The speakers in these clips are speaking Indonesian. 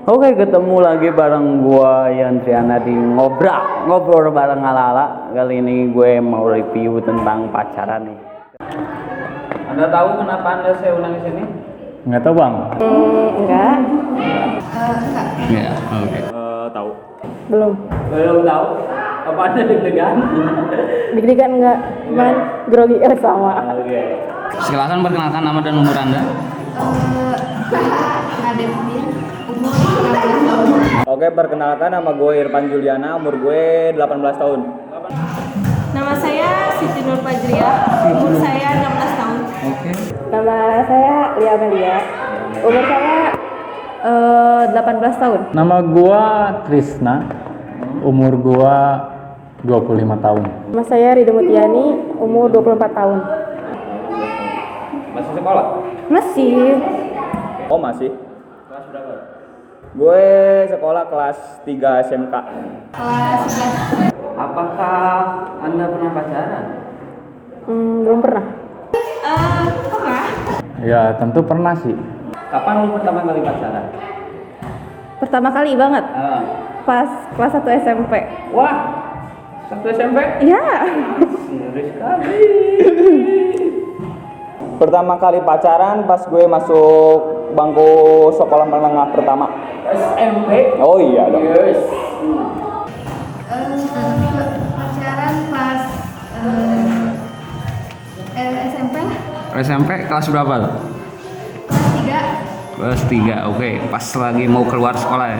Oke, ketemu lagi bareng gua Yan Triana di ngobrol bareng ala-ala. Kali ini gue mau review tentang pacaran nih. Anda tahu kenapa saya ulang di sini? Nggak tahu bang? Enggak. Iya, oke. Tahu. Belum Tahu. Apa Anda deg-degan? Deg-degan enggak, cuman grogi sama. Oke. Silakan perkenalkan nama dan umur Anda. Nadem Din, umur 16 tahun. Oke, perkenalkan nama gue Irfan Juliana, umur gue 18 tahun. Nama saya Siti Nur Fajria, umur saya 16 tahun. Oke. Nama saya Lia Amelia. Umur saya 18 tahun. Nama gua Trisna. Umur gua 25 tahun. Nama saya Rida Mutiani, umur 24 tahun. Masih sekolah? Masih. Oh, masih. Kelas berapa? Gue sekolah kelas 3 SMK. Kelas 11. Apakah Anda pernah pacaran? Belum pernah. Pernah? Ya tentu pernah sih. Kapan lu pertama kali pacaran? Pertama kali banget, pas kelas 1 SMP. Wah, satu SMP? Iya. Serius sekali. Pertama kali pacaran pas gue masuk bangku sekolah menengah pertama. SMP? Oh iya dong. Yes. Pacaran pas SMP, SMP kelas berapa lo? kelas 3. Kelas 3, oke. Pas lagi mau keluar sekolah ya?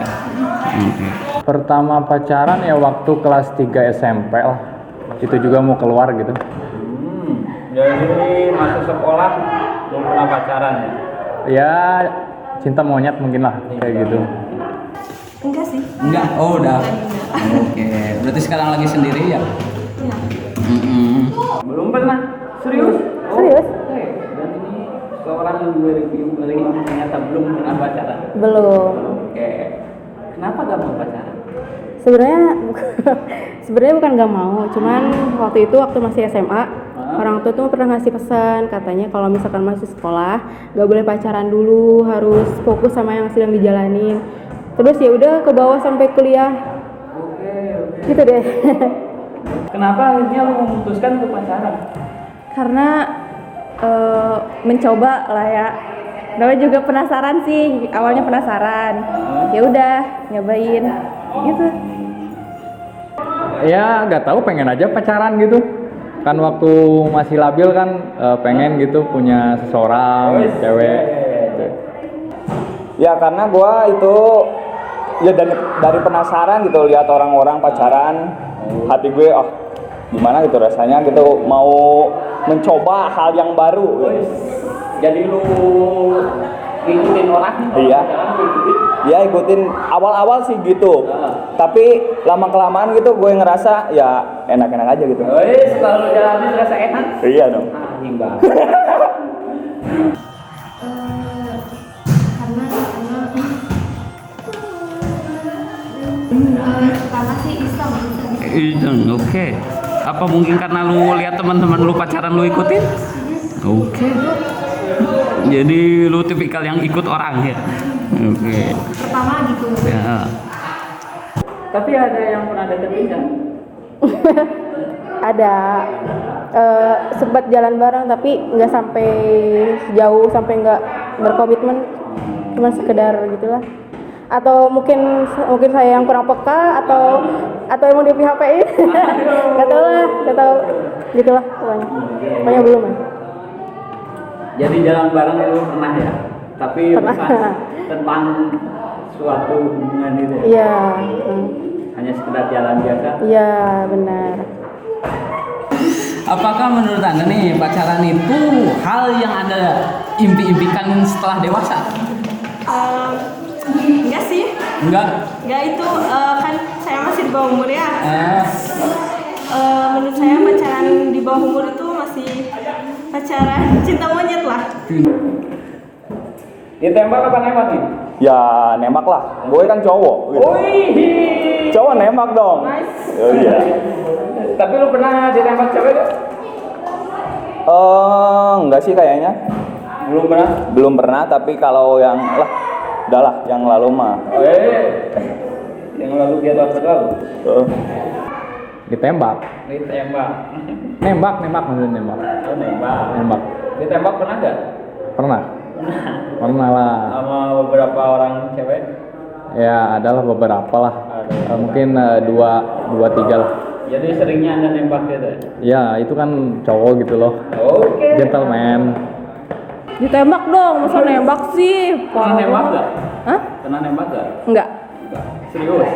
Oke. Pertama pacaran ya waktu kelas 3 SMP lah. Itu juga mau keluar gitu. Jadi masuk sekolah belum pernah pacaran ya? Ya cinta monyet mungkin lah kayak gitu. Enggak sih. Enggak, oh udah. Oke, berarti sekarang lagi sendiri ya? Iya. Belum pernah? Serius? Serius? Dan ini seorang yang gue review kali ini ternyata belum pernah pacaran. Belum. Oke. Kenapa gak mau pacaran? Sebenarnya bukan nggak mau, cuman waktu masih SMA, orang tua tuh pernah ngasih pesan, katanya kalau misalkan masih sekolah nggak boleh pacaran dulu, harus fokus sama yang sedang dijalanin. Terus ya udah ke bawah sampai kuliah. Oke. Gitu deh. Kenapa akhirnya lo memutuskan untuk pacaran? Karena mencoba lah ya. Namanya juga penasaran sih, awalnya penasaran. Ya udah nyobain gitu. Ya nggak tahu pengen aja pacaran gitu. Kan waktu masih labil kan pengen gitu punya seseorang cewek. Ya karena gua itu ya dari penasaran gitu lihat orang-orang pacaran, hati gue gimana gitu rasanya gitu, mau mencoba hal yang baru. Jadi lu ikutin orang? Iya. Ya ikutin awal-awal sih gitu. Tapi lama-kelamaan gitu gue ngerasa ya enak-enak aja gitu. Setelah lu jalanin terasa enak? Iya dong. Anjing banget. Pertama sih Islam. Oke. Apa mungkin karena lu lihat teman-teman lu pacaran lu ikutin? Oke. Jadi lu tipikal yang ikut orang ya? Oke. Pertama gitu. Ya. Tapi ada yang pernah deketin kan? Ada sempat jalan bareng tapi nggak sampai jauh, sampai nggak berkomitmen, cuma sekedar gitulah. Atau mungkin saya yang kurang peka atau emang dia PHP-in. Nggak tahu gitulah pokoknya belum ya. Jadi jalan bareng itu pernah ya? Tapi Pernah. bukan tentang suatu hubungan itu ya? Iya. Hanya sekedar jalan biasa? Iya benar. Apakah menurut Anda nih pacaran itu hal yang Anda impi-impikan setelah dewasa? Enggak sih. Enggak. Enggak itu kan saya masih di bawah umur ya. Menurut saya pacaran di bawah umur itu masih pacaran cinta monyet lah. Ditembak apa nembak nih? Ya nembak lah, gue kan cowok gitu. Wih, Cowok nembak dong. nice. Oh iya. Tapi lu pernah ditembak cewek gak? Enggak sih kayaknya. Belum pernah. Belum pernah, tapi kalau yang lah Udah lah, yang lalu mah. Yang lalu dia dapat lalu. Ditembak. Ditembak. Nembak maksudnya nembak. Oh, nembak. Nembak. Ditembak pernah nggak? Pernah. Pernah lah. Sama beberapa orang cewek? Ya adalah beberapa lah. Mungkin dua tiga lah. Jadi seringnya anda nembak gitu? Ya itu kan cowok gitu loh. Oke. Gentleman. Ditembak dong, masa nembak sih? Pernah nembak nggak? Hah? Pernah nembak nggak? Enggak. Serius?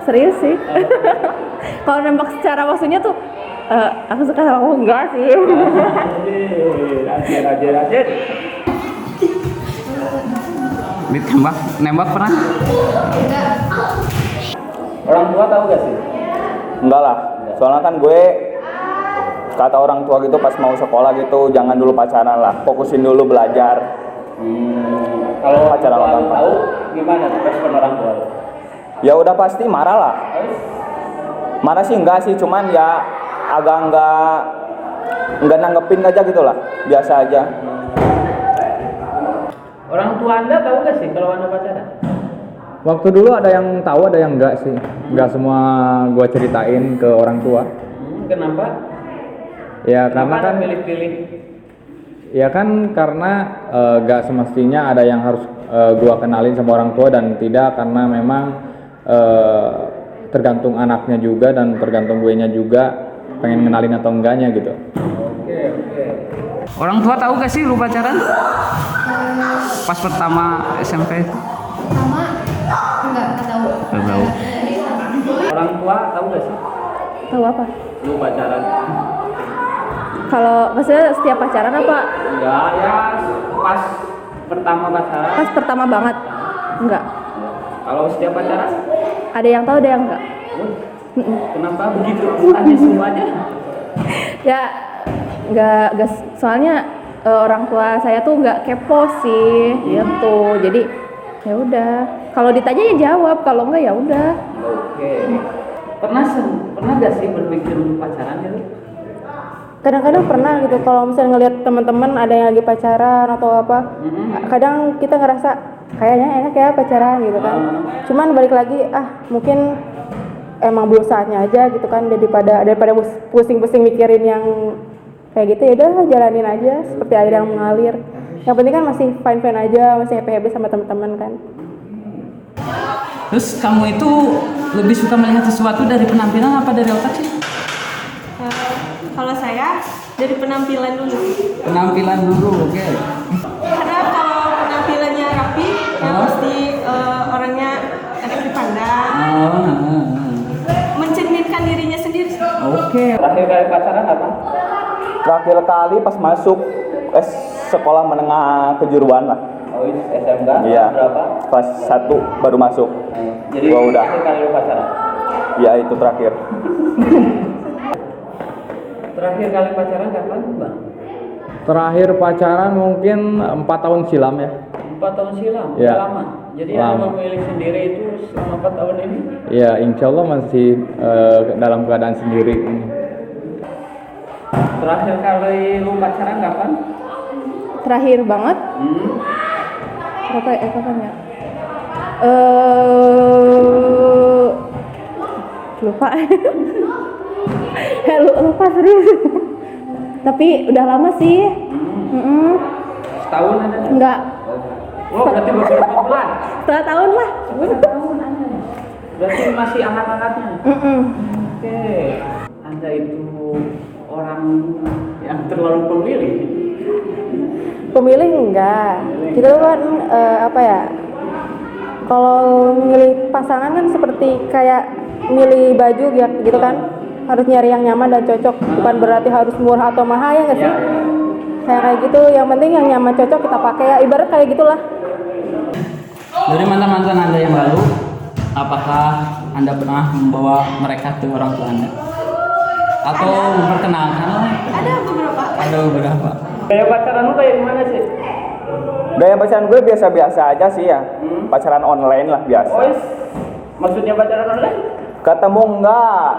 Serius sih. Kalau nembak secara maksudnya tuh aku suka sama kamu, enggak sih. Rajin. Ditembak, nembak pernah? Orang tua tahu gak sih? Enggak lah. Soalnya kan gue kata orang tua gitu pas mau sekolah gitu jangan dulu pacaran lah, fokusin dulu belajar. Kalau Pacaran orang gampang. tahu gimana respon orang tua? Ya udah pasti marah lah. Marah sih enggak sih, cuman ya agak enggak nanggepin aja gitu lah, biasa aja. Orang tua anda tahu gak sih kalau anda pacaran? Waktu dulu ada yang tahu, ada yang enggak sih. Enggak semua gua ceritain ke orang tua. Kenapa? Ya Kenapa karena kan anda pilih-pilih? ya kan karena enggak semestinya ada yang harus gua kenalin sama orang tua dan tidak, karena memang tergantung anaknya juga dan tergantung gue nya juga pengen kenalin atau enggaknya gitu. Oke. Orang tua tahu gak sih lu pacaran? Pas pertama SMP? Enggak tahu. Gak tahu. Orang tua tahu gak sih Tahu apa? lu pacaran? Kalau maksudnya setiap pacaran apa? Enggak, ya pas pertama pacaran. Pas pertama banget? Enggak. Kalau setiap pacaran? Ada yang tahu, ada yang enggak. Kenapa begitu? Tanya semuanya. Ya enggak soalnya orang tua saya tuh enggak kepo sih gitu. Jadi ya udah. Kalau ditanya ya jawab, kalau enggak ya udah. Oke. Pernah gak sih berpikir untuk pacaran gitu? Kadang-kadang pernah gitu kalau misalnya ngelihat teman-teman ada yang lagi pacaran atau apa. Kadang kita ngerasa kayaknya enak ya pacaran gitu kan. Cuman balik lagi mungkin emang belum saatnya aja gitu kan, daripada pusing-pusing mikirin yang kayak gitu, ya udah jalanin aja seperti air yang mengalir. Yang penting kan masih fine aja, masih happy sama teman-teman kan. Terus kamu itu lebih suka melihat sesuatu dari penampilan apa dari otak sih? Kalau saya dari penampilan dulu. Penampilan dulu, oke. Karena kalau penampilannya rapi, ya pasti orangnya enak dipandang. Mencerminkan dirinya sendiri. Oke. Terakhir kali pacaran apa? Terakhir kali pas masuk sekolah menengah kejuruan lah. Oh, SMK? Iya. Berapa? Kelas 1 baru masuk. Jadi Gua udah. terakhir kali lu pacaran? Ya itu terakhir. Terakhir kali pacaran kapan, Bang? Terakhir pacaran mungkin 4 tahun silam ya. 4 tahun silam? Ya. Udah lama? Jadi Lama. Anda memilih sendiri itu selama 4 tahun ini? Ya insya Allah masih dalam keadaan sendiri. Terakhir kali lu pacaran kapan? Terakhir banget kapan ya? Lupa. Lupa serius. Tapi udah lama sih. Setahun ada? Enggak. Oh, berarti beberapa bulan? Setengah tahun lah. Setengah tahun ada. Berarti masih hangat-hangatnya? Oke. Anda itu orang yang terlalu pemilih. Pemilih enggak. Kita tuh kan kalau milih pasangan kan seperti kayak milih baju ya gitu kan. Harus nyari yang nyaman dan cocok, bukan berarti harus murah atau mahal, ya nggak sih? Kayak gitu, yang penting yang nyaman cocok kita pakai ya, ibarat kayak gitulah. Dari mantan-mantan Anda yang lalu, apakah Anda pernah membawa mereka ke orang tua Anda? Atau memperkenalkan? Ada beberapa. Gaya pacaran lu kayak gimana sih? Gaya pacaran gue biasa-biasa aja sih ya. Pacaran online lah biasa. Oh, maksudnya pacaran online? Ketemu enggak?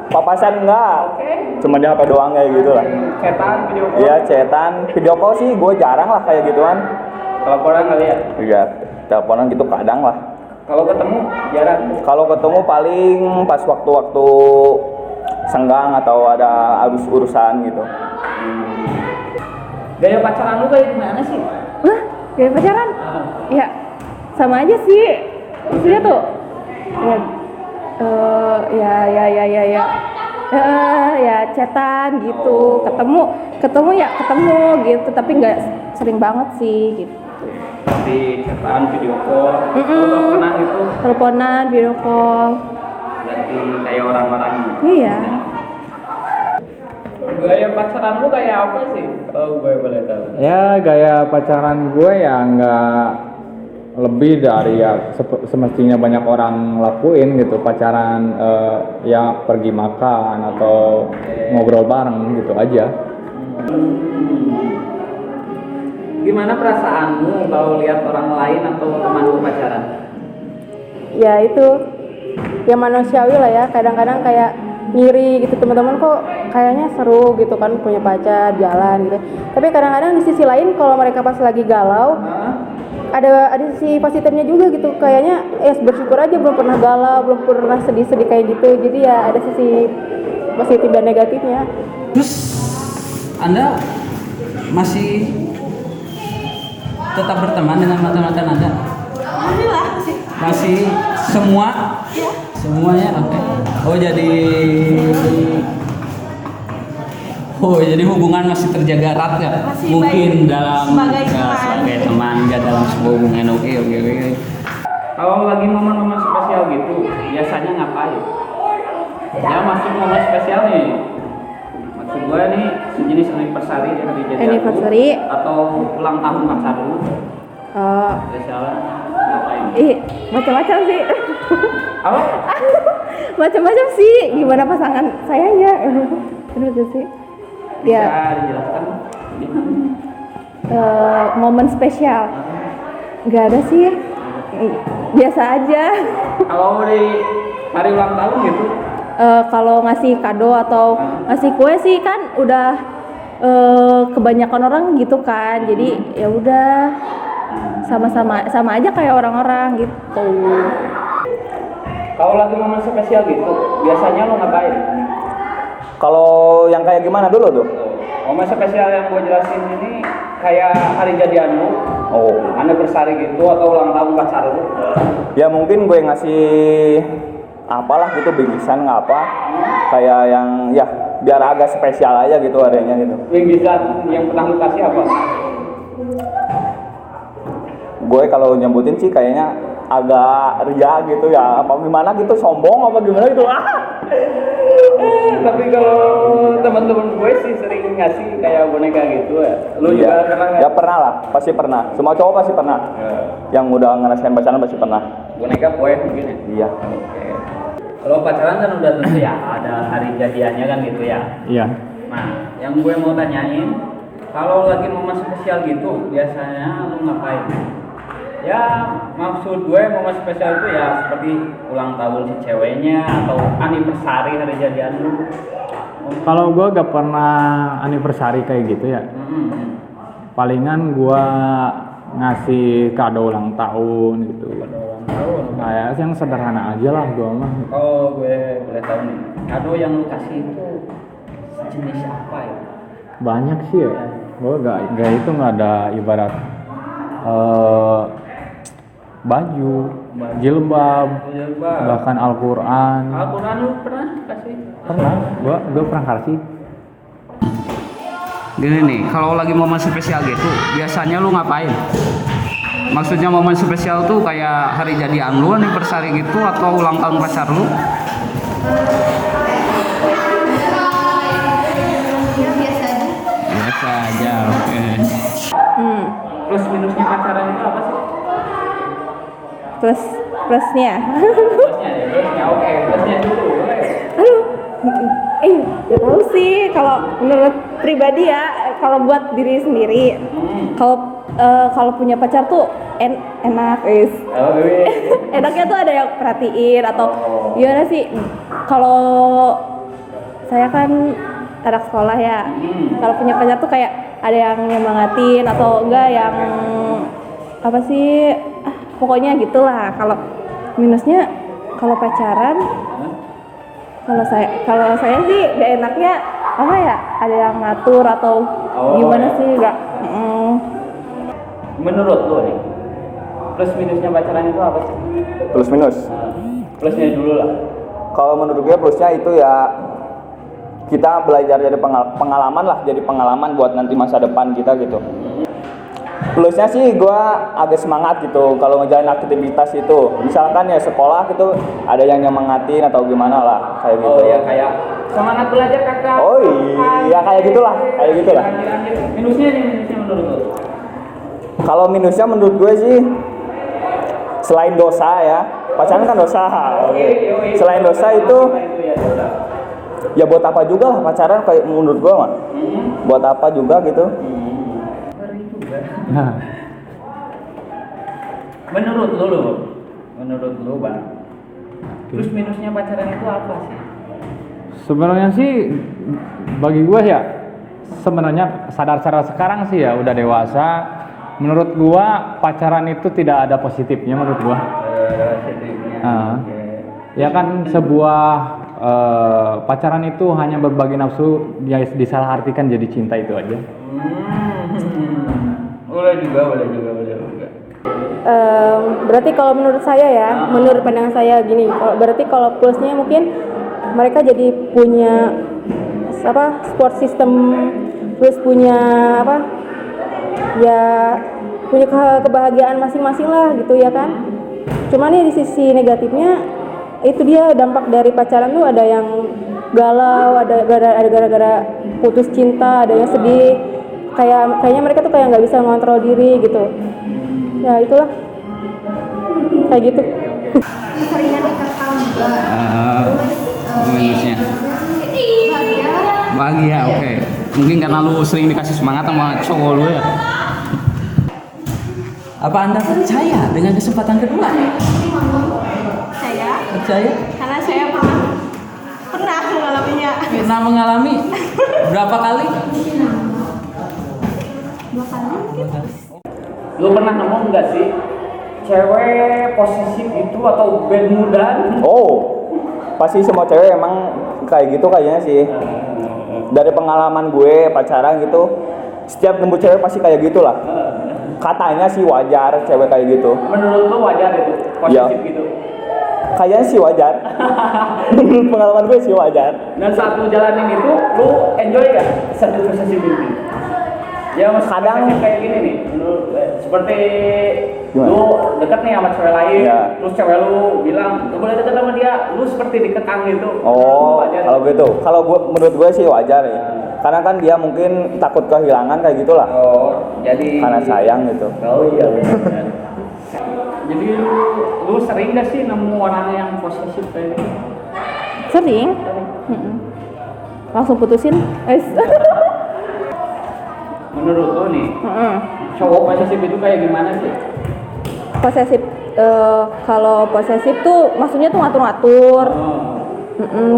Papasan enggak? Cuma di HP doang kayak gitu lah. Chatan, video call? Iya, chatan, video call sih gue jarang lah kayak gituan. Teleponan kali ya? Iya, teleponan gitu kadang lah. Kalau ketemu jarang. Kalau ketemu paling pas waktu-waktu senggang atau ada urusan gitu. Gaya pacaran lu kayak gimana sih? Wah, gaya pacaran? Ya, sama aja sih. Maksudnya tuh, ya chatan gitu, ketemu gitu, tapi nggak sering banget sih gitu. Di chatan, video call, teleponan itu Teleponan, video call. berarti kayak orang-orang gitu. Iya. Gaya pacaran lu kayak apa sih? Kalau gue boleh tahu. Ya gaya pacaran gue ya nggak lebih dari ya semestinya banyak orang lakuin gitu, pacaran ya pergi makan atau ngobrol bareng gitu aja. Gimana perasaanmu kalau lihat orang lain atau teman lu pacaran? Ya itu, ya manusiawi lah ya. Kadang-kadang kayak ngiri gitu, teman-teman kok kayaknya seru gitu kan punya pacar jalan gitu. Tapi kadang-kadang di sisi lain kalau mereka pas lagi galau, ada sisi positifnya juga gitu. Kayaknya ya bersyukur aja belum pernah galau, belum pernah sedih-sedih kayak gitu. Jadi ya ada sisi positif dan negatifnya. Terus Anda masih tetap berteman dengan mantan-mantan Anda? Alhamdulillah sih. Masih semua? Iya. Semuanya oke. Jadi hubungan masih terjaga erat ya? Masih Mungkin baik. dalam Sebagai teman. sebagai teman, nggak dalam sebuah hubungan. Oke. Kalau lagi momen-momen spesial gitu, biasanya ngapain? Ya maksud momen spesial nih. Maksud gue nih sejenis anniversary di hari jadi Anniversary. atau ulang tahun pacar lu. Oh, Spesialnya ngapain? macam-macam sih. Apa? Macam-macam sih. Gimana pasangan sayanya? Bener sih. Bisa Ya, dijelaskan? momen spesial. Nggak ada sih. Biasa aja. Kalau di hari ulang tahun gitu, Kalau ngasih kado atau ngasih kue sih kan udah kebanyakan orang gitu kan. Jadi ya udah sama aja kayak orang-orang gitu. kalau lagi momen spesial gitu, biasanya lo ngapain? Kalau yang kayak gimana dulu tuh? Momen spesial yang gue jelasin ini kayak hari jadian lu, Oh, anniversary gitu atau ulang tahun pacar lu. ya mungkin gue ngasih apalah gitu, bingkisan nggak apa, kayak yang ya biar agak spesial aja gitu harinya gitu. Bingkisan yang pernah lu kasih apa? Gue kalau nyebutin sih kayaknya agak ria gitu ya, apa gimana gitu, sombong apa gimana gitu. Tapi kalau teman-teman gue sih sering ngasih kayak boneka gitu ya. Lu juga pernah Ya pernah lah, pasti pernah. Semua cowok pasti pernah. Yang udah ngerasain pacaran pasti pernah. boneka kue mungkin ya? Iya. Oke. Kalau pacaran kan udah tentu ya ada hari jadiannya kan gitu ya. Iya. Nah, yang gue mau tanyain, kalau lagi momen spesial gitu, biasanya lu ngapain? Ya, maksud gue momen spesial itu ya seperti ulang tahun si ceweknya atau anniversary hari jadian lu. Kalau gue gak pernah anniversary kayak gitu ya. Palingan gue ngasih kado ulang tahun gitu. Ulang tahun. Kayak yang sederhana aja lah gue mah. Oh, gue boleh tahu nih. Kado yang lu kasih itu sejenis apa ya? Banyak sih ya. Gue gak itu nggak ada ibarat baju, jilbab, bahkan Al-Quran. Al-Quran lu pernah kasih? Pernah, gue pernah kasih. Gini nih, kalau lagi momen spesial gitu, biasanya lu ngapain? Maksudnya momen spesial tuh kayak hari jadian lu, anniversary gitu, atau ulang tahun pacar lu? Biasa aja, oke. Plus minusnya pacaran itu apa sih? Plusnya. Plusnya, oke. Plusnya dulu, boleh. Gak tahu sih kalau menurut pribadi ya, kalau buat diri sendiri, kalau punya pacar tuh enak, enaknya tuh ada yang perhatiin atau gimana sih? Kalau saya kan anak sekolah ya, kalau punya pacar tuh kayak ada yang nyemangatin atau enggak yang apa sih, pokoknya gitulah. Kalau minusnya, kalau pacaran, kalau saya sih gak enaknya apa ya, ada yang ngatur atau gimana sih, gak. Menurut lo nih, plus minusnya pacaran itu apa sih? Plus minus. Plusnya dulu lah. Kalau menurut gue plusnya itu ya kita belajar dari pengalaman lah, jadi pengalaman buat nanti masa depan kita gitu. Plusnya sih gue agak semangat gitu kalau ngejalanin aktivitas itu. Misalkan ya sekolah gitu ada yang nyemangatin atau gimana lah kayak gitu. Oh ya, kayak semangat belajar kakak. Oh iya kayak gitulah, Minusnya menurut lo? Kalau minusnya menurut gue sih selain dosa ya, pacaran kan dosa. Selain dosa itu ya buat apa juga lah pacaran kayak menurut gue mah. Buat apa juga gitu. Menurut lo bang, plus minusnya pacaran itu apa sih? Sebenarnya sih bagi gue ya, sebenarnya sadar-sadar sekarang sih ya udah dewasa. Menurut gue pacaran itu tidak ada positifnya menurut gue. Ya kan sebuah pacaran itu hanya berbagi nafsu, ya disalahartikan jadi cinta itu aja. Boleh juga. Berarti kalau menurut saya ya, menurut pandangan saya gini, berarti kalau plusnya mungkin mereka jadi punya support system, terus punya ya punya kebahagiaan masing-masing lah gitu ya kan. Cuman ya di sisi negatifnya itu dia dampak dari pacaran tuh ada yang galau, ada gara-gara putus cinta, ada yang sedih, kayaknya mereka tuh kayak nggak bisa ngontrol diri gitu. Ya itulah kayak gitu. Minusnya bahagia, oke. Mungkin karena lu sering dikasih semangat sama cowok lu ya. Apa anda percaya dengan kesempatan kedua? Percaya? Karena saya pernah mengalaminya. Pernah mengalami berapa kali? 2 kali mungkin. Lu pernah nemu nggak sih cewek posesif itu atau bad moodan? Oh, pasti semua cewek emang kayak gitu kayaknya sih. Dari pengalaman gue pacaran gitu, setiap nemu cewek pasti kayak gitulah. Katanya sih wajar cewek kayak gitu. Menurut lu wajar itu posesif gitu? Kayaknya sih wajar. Menurut pengalaman gue sih wajar. Dan saat lu jalanin itu, lu enjoy gak satu posesif ini? Ya mas, kadang kayak gini nih, seperti gimana? Lu deket nih sama cewek lain, Ya. terus cewek lu bilang gak boleh deket sama dia, lu seperti dikekang gitu. Oh, Wajar. kalau gitu. Kalau menurut gue sih wajar ya. Karena kan dia mungkin takut kehilangan kayak gitulah. Oh, jadi Karena sayang gitu. Oh iya benar. Jadi lu sering gak sih nemu orang yang posesif kayak gitu? Sering. Langsung putusin. Menurut lu nih, cowok posesif itu kayak gimana sih? Posesif, kalau posesif tuh maksudnya tuh ngatur-ngatur.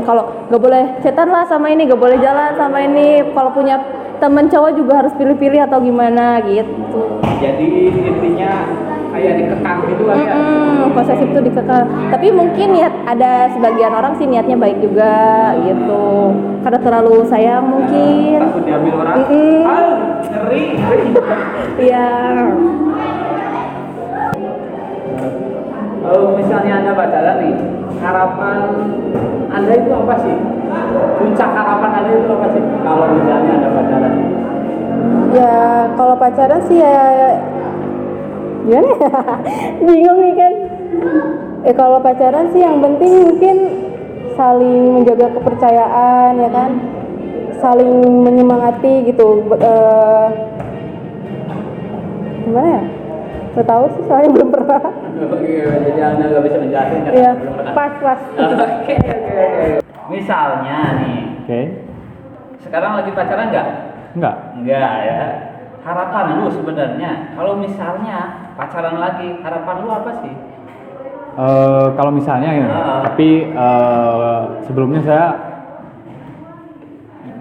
Kalau nggak boleh chatan lah sama ini, nggak boleh jalan sama ini. Kalau punya temen cowok juga harus pilih-pilih atau gimana gitu. Jadi intinya kayak dikekang gitu kan ya? Posesif tuh dikekang. Tapi mungkin ada sebagian orang sih niatnya baik juga gitu. Karena terlalu sayang mungkin. Takut diambil orang? Ngeri. Iya. Kalau misalnya anda pacaran nih, harapan anda itu apa sih? Puncak harapan anda itu apa sih? Kalau misalnya anda pacaran? Ya kalau pacaran sih ya gimana ya? Bingung nih kan. Kalau pacaran sih yang penting mungkin saling menjaga kepercayaan ya kan, saling menyemangati gitu. Gimana ya? Gak tahu sih soalnya belum pernah. Jadi anda nggak bisa menjelasin kan? Iya, Belum pernah. pas. Oke. Misalnya nih, Oke. sekarang lagi pacaran nggak? Enggak. Enggak ya. Harapan lu sebenarnya, kalau misalnya pacaran lagi, harapan lu apa sih? Kalau misalnya ya, tapi sebelumnya saya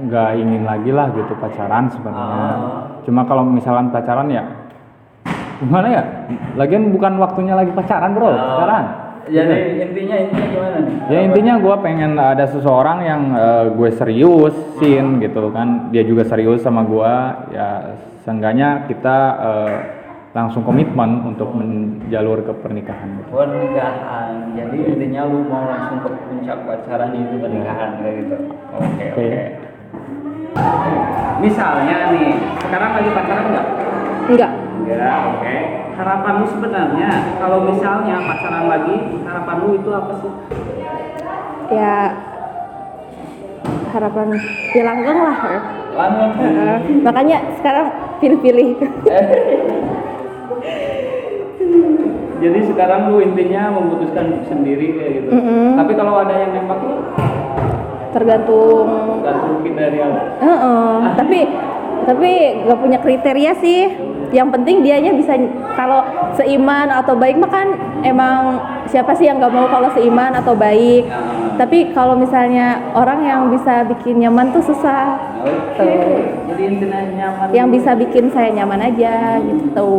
nggak ingin lagi lah gitu pacaran sebenarnya. Cuma kalau misalkan pacaran ya Gimana ya? Lagian bukan waktunya lagi pacaran bro, sekarang. Jadi intinya gimana nih? Ya intinya gue pengen ada seseorang yang gue seriusin gitu kan. Dia juga serius sama gue. Ya seenggaknya kita langsung komitmen untuk menjalur ke pernikahan. Gitu. Pernikahan. Jadi intinya lu mau langsung ke puncak pacaran itu pernikahan kayak gitu. Oke. Misalnya nih, sekarang lagi pacaran nggak? Enggak. Ya, oke. Harapan lu sebenarnya kalau misalnya pacaran lagi, harapan lu itu apa sih? Ya harapan ya langgeng lah. Langgeng. Makanya sekarang pilih-pilih. Jadi sekarang lu intinya memutuskan sendiri kayak gitu. Tapi kalau ada yang nembak lu, Tergantung. kriteria lu. Tapi nggak punya kriteria sih. Yang penting dianya bisa, kalau seiman atau baik mah kan emang siapa sih yang nggak mau kalau seiman atau baik. Tapi kalau misalnya orang yang bisa bikin nyaman tuh susah. Oke. Jadi intinya nyaman. Yang bisa bikin saya nyaman aja gitu.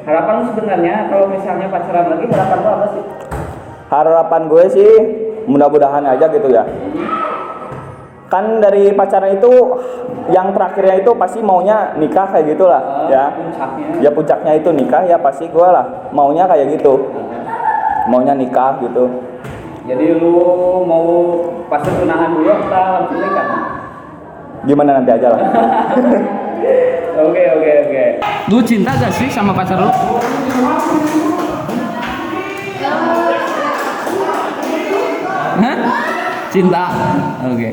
Harapan lu sebenarnya kalau misalnya pacaran lagi, harapan lu apa sih? Harapan gue sih mudah-mudahan aja gitu ya. Kan dari pacaran itu yang terakhirnya itu pasti maunya nikah kayak gitulah ya. Puncaknya. Ya puncaknya itu nikah ya, pasti gue lah maunya kayak gitu. Maunya nikah gitu. Jadi lu mau pas tunangan dulu atau langsung nikah? Gimana nanti aja lah. Oke. Lu cinta gak sih sama pacar lu? Hah? Cinta. Oke.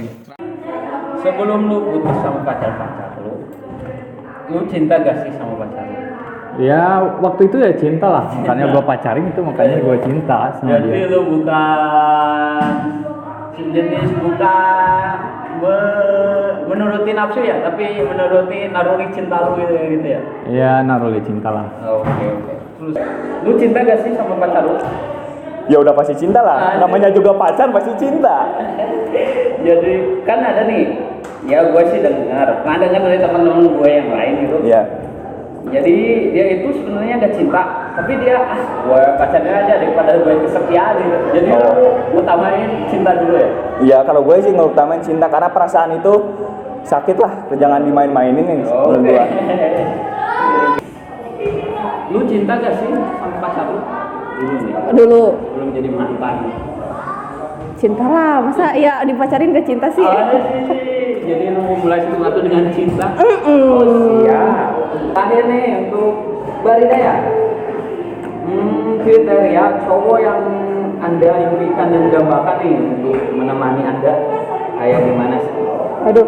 Sebelum lu putus sama pacar lu cinta gak sih sama pacar lu? Ya waktu itu ya cinta lah, makanya gue pacarin itu, makanya gue cinta sama Jadi dia. lu bukan sejenis menuruti nafsu ya, tapi menuruti naluri cinta lu gitu ya. Ya naroli cinta lah. Oke. Terus lu cinta gak sih sama pacar lu? Ya udah pasti cinta lah. Namanya juga pacar pasti cinta. Jadi kan ada nih, ya gue sih pernah dengar dari teman-teman gue yang lain gitu. Iya. Jadi dia itu sebenarnya gak cinta, tapi dia gue pacarnya aja daripada gue kesepian gitu. Jadi lu utamain cinta dulu ya. Iya, kalau gue sih ngutamain cinta karena perasaan itu sakit lah, jangan dimain-mainin nih menurut gue. Lu cinta gak sih sama pacar lu? Dulu Belum jadi mantan. cinta lah, masa ya dipacarin gak cinta sih? Ada sih. Jadi lu mulai sesuatu dengan cinta. Mm-mm. Siap. Terakhir nih untuk Barida ya. Kriteria cowok yang Anda impikan dan dambakan nih untuk menemani Anda kayak gimana sih? Aduh,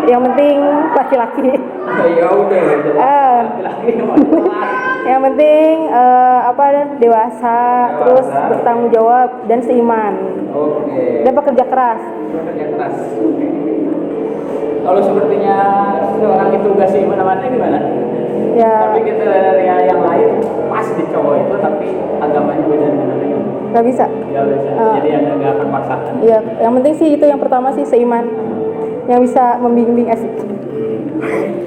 yang penting laki-laki. Ya udah gitu. Laki-laki Yang penting dewasa, terus bertanggung jawab dan seiman. Oke. Dan bekerja keras. Kerja keras. Oke. Kalau sepertinya seorang itu gak sih mana-mana gimana? Ya, Tapi kriteria yang lain pas di cowok itu, tapi agamanya beda dengan itu. nggak bisa. Ya bisa. Jadi Anda gak akan paksakan. Ya, yang penting sih itu yang pertama sih seiman. Yang bisa membimbing asik.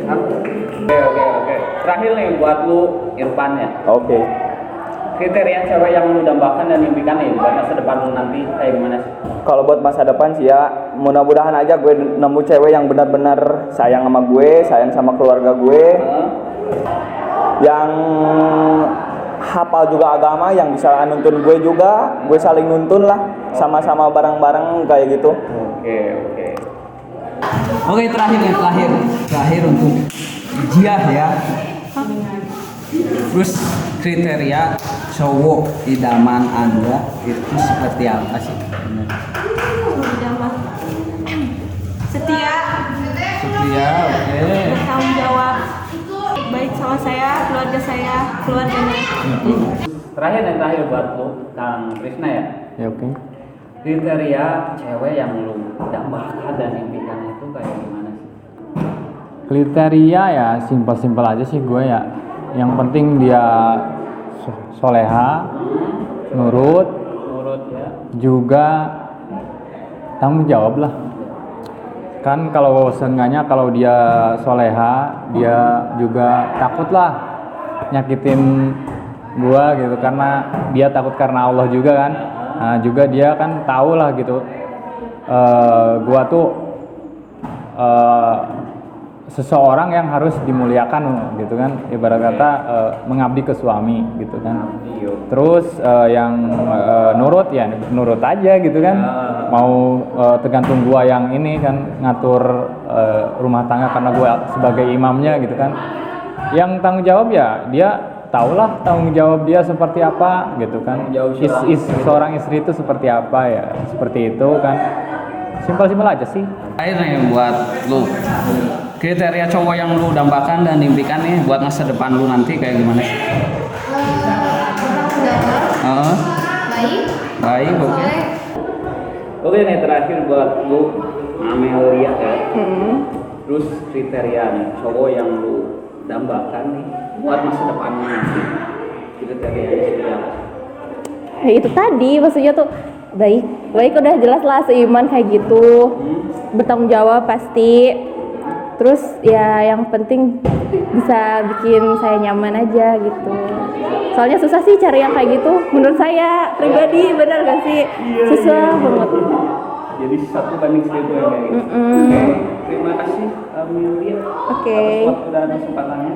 Oke. Terakhir nih buat lu Irfan ya. Oke. Kriteria cewek yang lu dambakan dan impikan nih buat masa depan lu nanti kayak gimana sih? Kalau buat masa depan sih ya mudah-mudahan aja gue nemu cewek yang benar-benar sayang sama gue, sayang sama keluarga gue, yang hafal juga agama, yang bisa nuntun gue juga, gue saling nuntun lah, sama-sama bareng-bareng kayak gitu. Oke, terakhir untuk Jiah ya. Terus kriteria cowok idaman Anda itu seperti apa sih? Setia, Oke. bertanggung jawab, baik sama saya, keluarganya. Terakhir buat lu Kang Krisna ya. Ya oke. Kriteria cewek yang lu dambakan dan impikan itu kayak gimana sih? Kriteria ya simpel-simpel aja sih gue ya. Yang penting dia soleha, nurut Ya. juga tanggung jawab lah. Kan kalau seenggaknya kalau dia soleha, dia juga takut lah nyakitin gua gitu, karena dia takut karena Allah juga kan. Nah, juga dia kan tahu lah gitu, gua tuh seseorang yang harus dimuliakan gitu kan, ibarat kata mengabdi ke suami gitu kan. Terus yang nurut ya nurut aja gitu kan, mau tergantung gua yang ini kan ngatur rumah tangga karena gua sebagai imamnya gitu kan. Yang tanggung jawab ya dia tahulah tanggung jawab dia seperti apa gitu kan. Seorang istri itu seperti apa ya, seperti itu kan. Simpel-simpel aja sih. Akhirnya buat lu kriteria cowok yang lu dambakan dan impikan nih buat masa depan lu nanti kayak gimana sih? Baik, oke. Oke nih terakhir buat lu Amelia ya. Terus kriteria nih cowok yang lu dambakan nih buat masa depan lu nanti. Kriterianya seperti apa? Ya, itu tadi maksudnya tuh baik udah jelas lah seiman kayak gitu, bertanggung jawab pasti. Terus ya yang penting bisa bikin saya nyaman aja gitu. Soalnya susah sih cari yang kayak gitu menurut saya pribadi, benar gak sih? Susah banget. Jadi 1:1000 ya kayak gitu. Oke, terima kasih Amelia. Oke. Atas waktu dan kesempatannya.